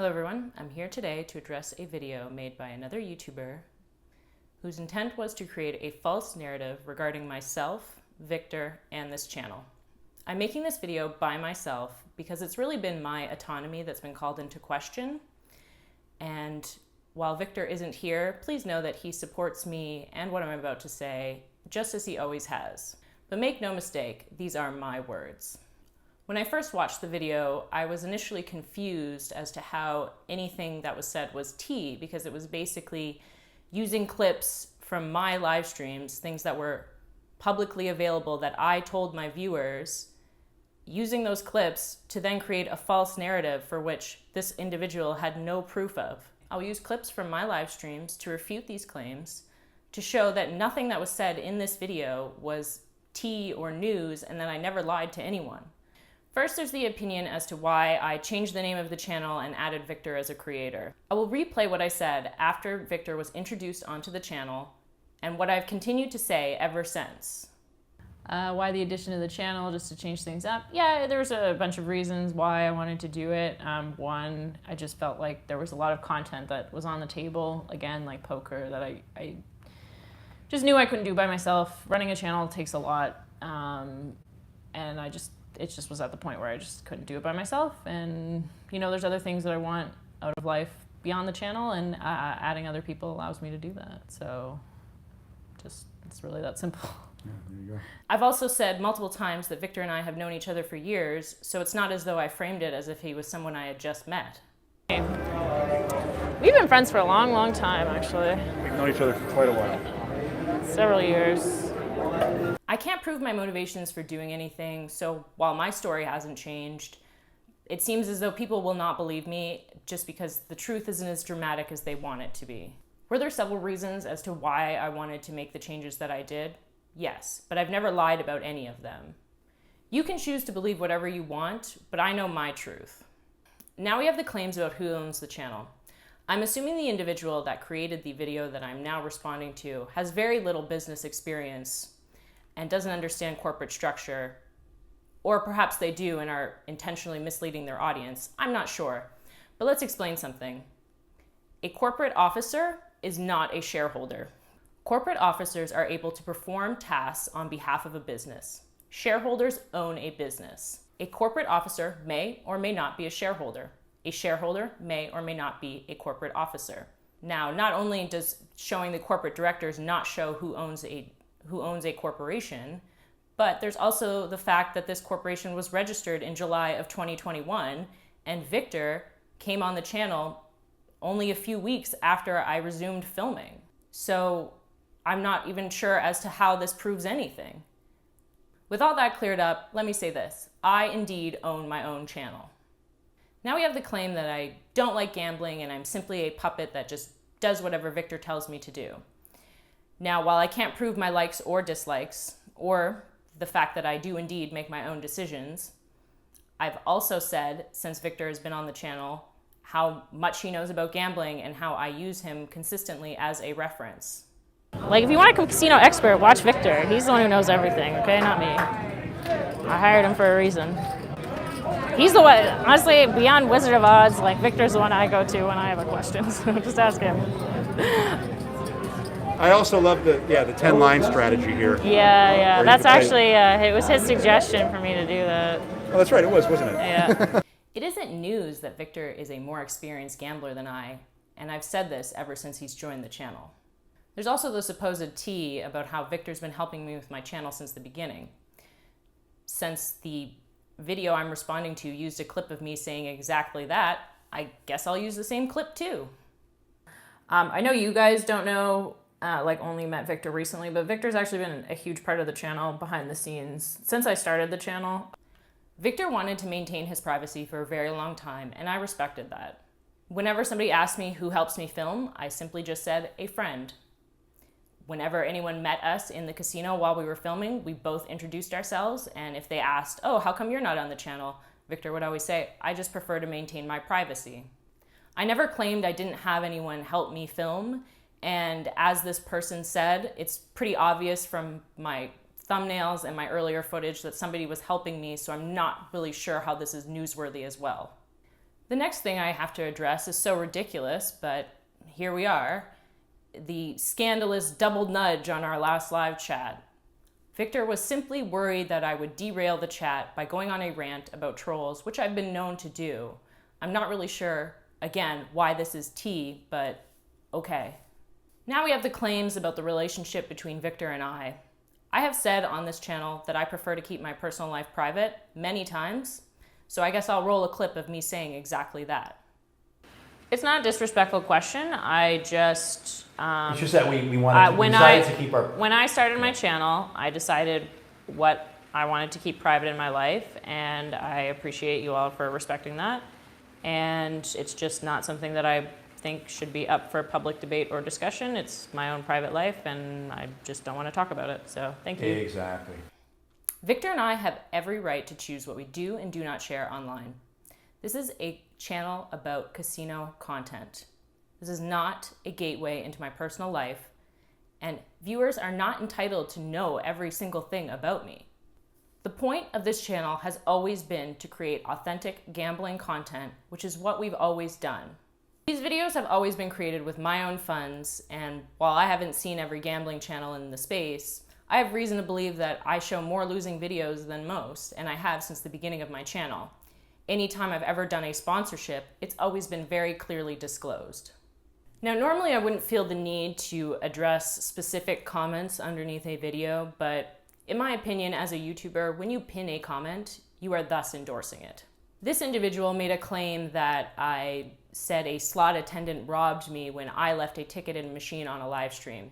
Hello everyone, I'm here today to address a video made by another YouTuber whose intent was to create a false narrative regarding myself, Victor, and this channel. I'm making this video by myself because it's really been my autonomy that's been called into question. And while Victor isn't here, please know that he supports me and what I'm about to say, just as he always has. But make no mistake, these are my words. When I first watched the video, I was initially confused as to how anything that was said was tea, because it was basically using clips from my live streams, things that were publicly available that I told my viewers, using those clips to then create a false narrative for which this individual had no proof of. I'll use clips from my live streams to refute these claims, to show that nothing that was said in this video was tea or news, and that I never lied to anyone. First, there's the opinion as to why I changed the name of the channel and added Victor as a creator. I will replay what I said after Victor was introduced onto the channel and what I've continued to say ever since. Why the addition of the channel, just to change things up? Yeah, there was a bunch of reasons why I wanted to do it. One, I just felt like there was a lot of content that was on the table, again, like poker, that I just knew I couldn't do by myself. Running a channel takes a lot, and it just was at the point where I just couldn't do it by myself. And, you know, there's other things that I want out of life beyond the channel, and adding other people allows me to do that. So just, it's really that simple. Yeah, there you go. I've also said multiple times that Victor and I have known each other for years, so it's not as though I framed it as if he was someone I had just met. We've been friends for a long, long time, actually. We've known each other for quite a while. Several years. I can't prove my motivations for doing anything, so while my story hasn't changed, it seems as though people will not believe me just because the truth isn't as dramatic as they want it to be. Were there several reasons as to why I wanted to make the changes that I did? Yes, but I've never lied about any of them. You can choose to believe whatever you want, but I know my truth. Now we have the claims about who owns the channel. I'm assuming the individual that created the video that I'm now responding to has very little business experience and doesn't understand corporate structure, or perhaps they do and are intentionally misleading their audience. I'm not sure, but let's explain something. A corporate officer is not a shareholder. Corporate officers are able to perform tasks on behalf of a business. Shareholders own a business. A corporate officer may or may not be a shareholder. A shareholder may or may not be a corporate officer. Now, not only does showing the corporate directors not show who owns a corporation, but there's also the fact that this corporation was registered in July of 2021, and Victor came on the channel only a few weeks after I resumed filming. So I'm not even sure as to how this proves anything. With all that cleared up, let me say this. I indeed own my own channel. Now we have the claim that I don't like gambling and I'm simply a puppet that just does whatever Victor tells me to do. Now, while I can't prove my likes or dislikes, or the fact that I do indeed make my own decisions, I've also said, since Victor has been on the channel, how much he knows about gambling and how I use him consistently as a reference. Like, if you want a casino expert, watch Victor. He's the one who knows everything, okay? Not me. I hired him for a reason. He's the one, honestly, beyond Wizard of Oz, like, Victor's the one I go to when I have a question, so just ask him. I also love the 10-line strategy here. Yeah. That's actually, it was his suggestion for me to do that. Oh, that's right, it was, wasn't it? Yeah. It isn't news that Victor is a more experienced gambler than I, and I've said this ever since he's joined the channel. There's also the supposed tea about how Victor's been helping me with my channel since the beginning. Since the video I'm responding to used a clip of me saying exactly that, I guess I'll use the same clip too. I know you guys don't know, only met Victor recently, but Victor's actually been a huge part of the channel behind the scenes since I started the channel. Victor wanted to maintain his privacy for a very long time, and I respected that. Whenever somebody asked me who helps me film, I simply just said, a friend. Whenever anyone met us in the casino while we were filming, we both introduced ourselves, and if they asked, oh, how come you're not on the channel? Victor would always say, I just prefer to maintain my privacy. I never claimed I didn't have anyone help me film, and as this person said, it's pretty obvious from my thumbnails and my earlier footage that somebody was helping me, so I'm not really sure how this is newsworthy as well. The next thing I have to address is so ridiculous, but here we are. The scandalous double nudge on our last live chat. Victor was simply worried that I would derail the chat by going on a rant about trolls, which I've been known to do. I'm not really sure, again, why this is tea, but okay. Now we have the claims about the relationship between Victor and I. I have said on this channel that I prefer to keep my personal life private many times, so I guess I'll roll a clip of me saying exactly that. It's not a disrespectful question. I just... it's just that we decided to keep our... When I started my channel, I decided what I wanted to keep private in my life, and I appreciate you all for respecting that. And it's just not something that I think should be up for public debate or discussion. It's my own private life, and I just don't want to talk about it. So thank you. Exactly. Victor and I have every right to choose what we do and do not share online. This is a channel about casino content. This is not a gateway into my personal life, and viewers are not entitled to know every single thing about me. The point of this channel has always been to create authentic gambling content, which is what we've always done. These videos have always been created with my own funds, and while I haven't seen every gambling channel in the space, I have reason to believe that I show more losing videos than most, and I have since the beginning of my channel. Anytime I've ever done a sponsorship, it's always been very clearly disclosed. Now, normally I wouldn't feel the need to address specific comments underneath a video, but in my opinion, as a YouTuber, when you pin a comment, you are thus endorsing it. This individual made a claim that I said a slot attendant robbed me when I left a ticket in a machine on a live stream.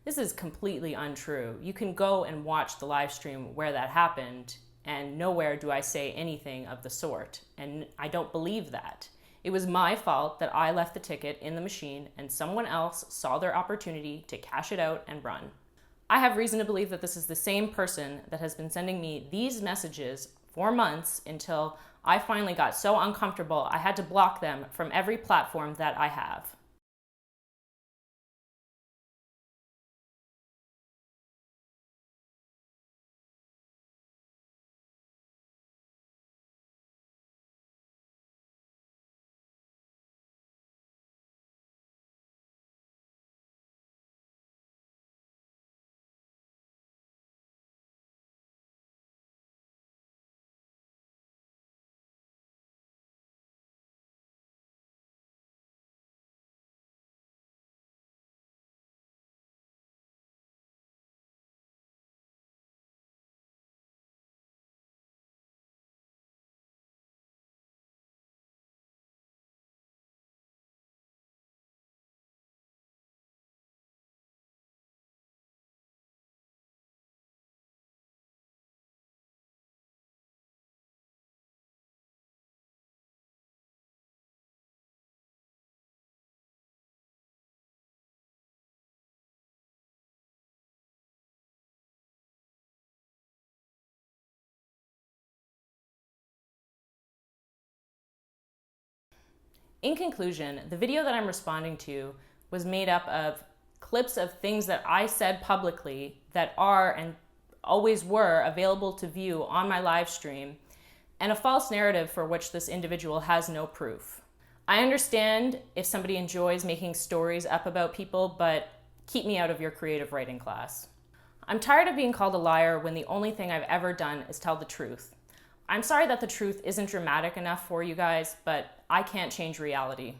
This is completely untrue. You can go and watch the live stream where that happened, and nowhere do I say anything of the sort, and I don't believe that. It was my fault that I left the ticket in the machine and someone else saw their opportunity to cash it out and run. I have reason to believe that this is the same person that has been sending me these messages for months until I finally got so uncomfortable I had to block them from every platform that I have. In conclusion, the video that I'm responding to was made up of clips of things that I said publicly that are and always were available to view on my live stream, and a false narrative for which this individual has no proof. I understand if somebody enjoys making stories up about people, but keep me out of your creative writing class. I'm tired of being called a liar when the only thing I've ever done is tell the truth. I'm sorry that the truth isn't dramatic enough for you guys, but I can't change reality.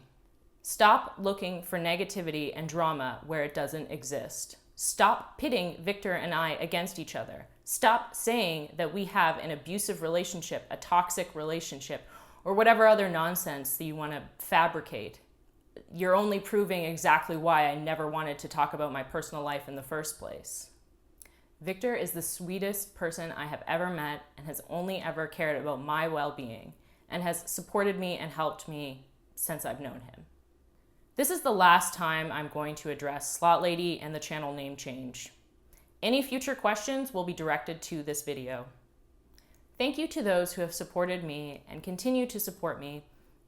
Stop looking for negativity and drama where it doesn't exist. Stop pitting Victor and I against each other. Stop saying that we have an abusive relationship, a toxic relationship, or whatever other nonsense that you want to fabricate. You're only proving exactly why I never wanted to talk about my personal life in the first place. Victor is the sweetest person I have ever met and has only ever cared about my well-being and has supported me and helped me since I've known him. This is the last time I'm going to address Slot Lady and the channel name change. Any future questions will be directed to this video. Thank you to those who have supported me and continue to support me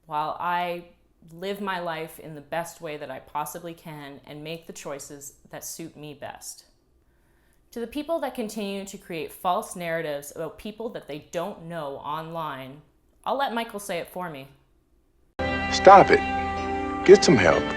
while I live my life in the best way that I possibly can and make the choices that suit me best. To the people that continue to create false narratives about people that they don't know online, I'll let Michael say it for me. Stop it. Get some help.